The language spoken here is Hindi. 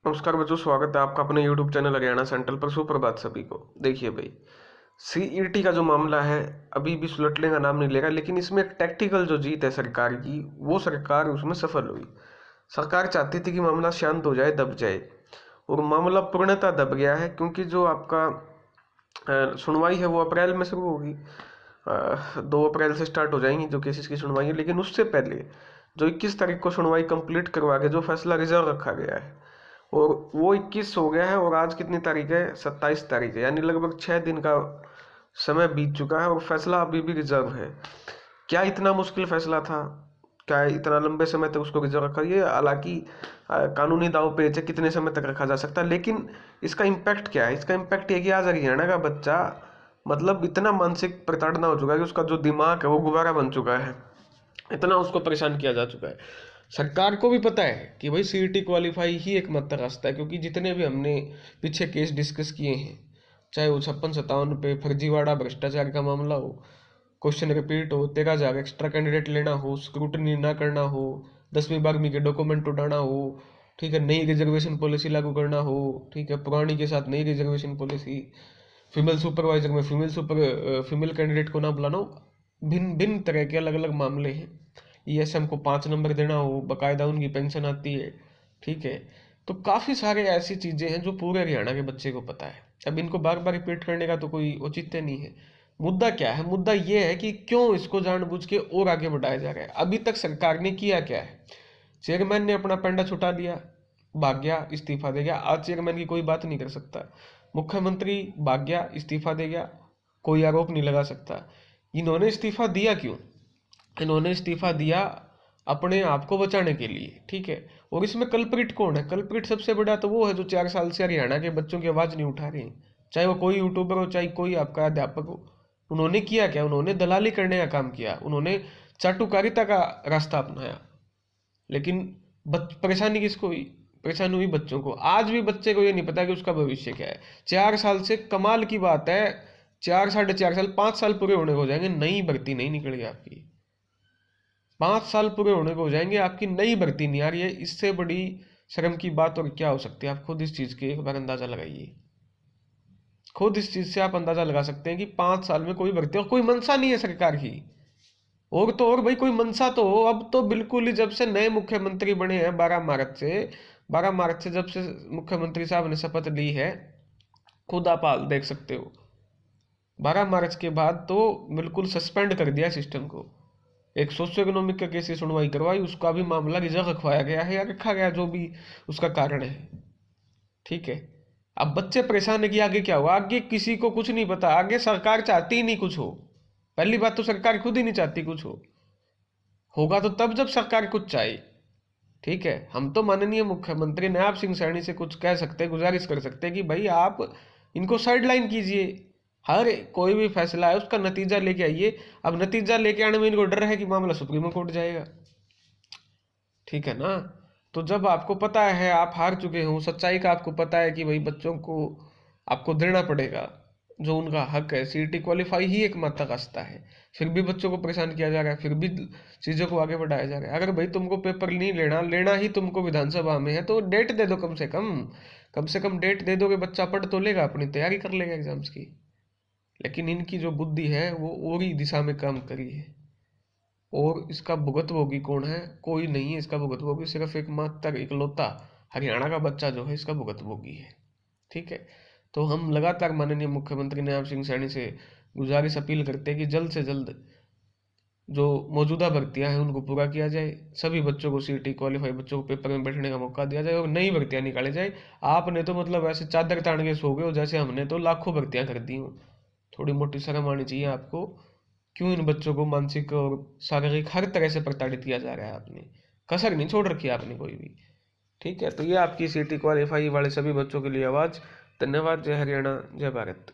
नमस्कार बच्चों, स्वागत है आपका अपने YouTube चैनल हरियाणा सेंट्रल पर। सुप्रभात सभी को। देखिए भाई, सीईटी का जो मामला है अभी भी सुलटने का नाम नहीं लेगा, लेकिन इसमें एक टैक्टिकल जो जीत है सरकार की, वो सरकार उसमें सफल हुई। सरकार चाहती थी कि मामला शांत हो जाए, दब जाए, और मामला पूर्णतः दब गया है, क्योंकि जो आपका सुनवाई है वो अप्रैल में शुरू होगी। 2 अप्रैल से स्टार्ट हो जाएंगी जो केसेस की सुनवाई है, लेकिन उससे पहले जो 21 तारीख को सुनवाई कंप्लीट करवा के जो फैसला रिजर्व रखा गया है, और वो 21 हो गया है। और आज कितनी तारीख है? 27 तारीख है, यानी लगभग 6 दिन का समय बीत चुका है और फैसला अभी भी रिजर्व है। क्या इतना मुश्किल फैसला था? क्या इतना लंबे समय तक उसको रिजर्व रखा? ये हालांकि कानूनी दाव पेच है, कितने समय तक रखा जा सकता है, लेकिन इसका इम्पैक्ट क्या है? इसका इम्पैक्ट ये कि आज हरियाणा का बच्चा मतलब इतना मानसिक प्रताड़ना हो चुका है कि उसका जो दिमाग है वो गुब्बारा बन चुका है, इतना उसको परेशान किया जा चुका है। सरकार को भी पता है कि भाई सीईटी क्वालिफाई ही एकमात्र रास्ता है, क्योंकि जितने भी हमने पीछे केस डिस्कस किए हैं, चाहे वो 56-57 पे फर्जीवाड़ा भ्रष्टाचार का मामला हो, क्वेश्चन रिपीट हो, 13,000 एक्स्ट्रा कैंडिडेट लेना हो, स्क्रूटनी ना करना हो, 10वीं 12वीं के डॉक्यूमेंट उठाना हो, ठीक है, नई रिजर्वेशन पॉलिसी लागू करना हो, ठीक है, पुरानी के साथ नई रिजर्वेशन पॉलिसी, फीमेल सुपरवाइजर में फीमेल कैंडिडेट को ना बुलाना हो, भिन्न भिन्न तरह के अलग अलग मामले हैं। ईएसएम को 5 नंबर देना हो, बाकायदा उनकी पेंशन आती है, ठीक है। तो काफ़ी सारे ऐसी चीज़ें हैं जो पूरे हरियाणा के बच्चे को पता है। अब इनको बार बार रिपीट करने का तो कोई औचित्य नहीं है। मुद्दा क्या है? मुद्दा ये है कि क्यों इसको जानबूझ के और आगे बढ़ाया जा रहा है। अभी तक सरकार ने किया क्या है? चेयरमैन ने अपना पेंडा छुटा लिया, भाग गया, इस्तीफा दे गया। आज चेयरमैन की कोई बात नहीं कर सकता। मुख्यमंत्री भाग गया, इस्तीफा दे गया, कोई आरोप नहीं लगा सकता। इन्होंने इस्तीफा दिया क्यों? इन्होंने इस्तीफा दिया अपने आप को बचाने के लिए, ठीक है। और इसमें कल्प्रिट कौन है? कल्प्रिट सबसे बड़ा तो वो है जो 4 साल से हरियाणा के बच्चों की आवाज़ नहीं उठा रहे हैं, चाहे वो कोई यूट्यूबर हो, चाहे कोई आपका अध्यापक हो। उन्होंने किया क्या? उन्होंने दलाली करने का काम किया, उन्होंने चाटुकारिता का रास्ता अपनाया। लेकिन परेशानी किसको हुई? परेशानी हुई बच्चों को। आज भी बच्चे को ये नहीं पता कि उसका भविष्य क्या है। 4 साल से, कमाल की बात है, 4 साढ़े 4 साल, 5 साल पूरे होने को हो जाएंगे, नई भर्ती नहीं निकलेगी आपकी। 5 साल पूरे होने को हो जाएंगे, आपकी नई भर्ती नहीं आ रही है। इससे बड़ी शर्म की बात और क्या हो सकती है? आप खुद इस चीज़ के एक बार अंदाजा लगाइए। खुद इस चीज़ से आप अंदाजा लगा सकते हैं कि 5 साल में कोई भर्ती, और कोई मंशा नहीं है सरकार की। और तो और भाई, कोई मंशा तो हो। अब तो बिल्कुल ही जब से नए मुख्यमंत्री बने हैं 12 मार्च से जब से मुख्यमंत्री साहब ने शपथ ली है, खुद आप हाल देख सकते हो। 12 मार्च के बाद तो बिल्कुल सस्पेंड कर दिया सिस्टम को। एक सोशियो इकोनॉमिक का केस की सुनवाई करवाई, उसका भी मामला रिजर्व रखवाया गया है या रखा गया, जो भी उसका कारण है, ठीक है। अब बच्चे परेशान है कि आगे क्या होगा। आगे किसी को कुछ नहीं पता। आगे सरकार चाहती ही नहीं कुछ हो। पहली बात तो सरकार खुद ही नहीं चाहती कुछ हो। होगा तो तब जब सरकार कुछ चाहे, ठीक है। हम तो माननीय मुख्यमंत्री नयाब सिंह सैनी से कुछ कह सकते, गुजारिश कर सकते कि भाई आप इनको साइडलाइन कीजिए, हर कोई भी फैसला है उसका नतीजा लेके आइए। अब नतीजा लेके आने में इनको डर है कि मामला सुप्रीम कोर्ट जाएगा, ठीक है ना। तो जब आपको पता है आप हार चुके हो, सच्चाई का आपको पता है कि भाई बच्चों को आपको देना पड़ेगा जो उनका हक है, सीईटी क्वालिफाई ही एकमात्र रास्ता है, फिर भी बच्चों को परेशान किया जा रहा है, फिर भी चीज़ों को आगे बढ़ाया जा रहा है। अगर भाई तुमको पेपर नहीं लेना ही तुमको विधानसभा में है, तो डेट दे दो, कम से कम डेट दे दो कि बच्चा पढ़ तो लेगा, अपनी तैयारी कर लेगा एग्जाम्स की। लेकिन इनकी जो बुद्धि है वो और ही दिशा में काम करी है। और इसका भुगतभोगी कौन है? कोई नहीं है इसका भुगतभोगी, सिर्फ एक मात्र इकलौता हरियाणा का बच्चा जो है इसका भुगतभोगी है, ठीक है। तो हम लगातार माननीय मुख्यमंत्री नयाब सिंह सैनी से गुजारिश अपील करते हैं कि जल्द से जल्द जो मौजूदा भर्तियां हैं उनको पूरा किया जाए, सभी बच्चों को, सीईटी क्वालिफाई बच्चों को पेपर में बैठने का मौका दिया जाए और नई भर्तियां निकाली जाए। आपने तो मतलब ऐसे चादर तान के सो गए हो जैसे हमने तो लाखों भर्तियां कर दी हूँ। थोड़ी मोटी शर्म आनी चाहिए आपको। क्यों इन बच्चों को मानसिक और शारीरिक हर तरह से प्रताड़ित किया जा रहा है? आपने कसर नहीं छोड़ रखी है आपने कोई भी, ठीक है। तो ये आपकी सीईटी क्वालिफाई वाले सभी बच्चों के लिए आवाज़। धन्यवाद। जय हरियाणा, जय भारत।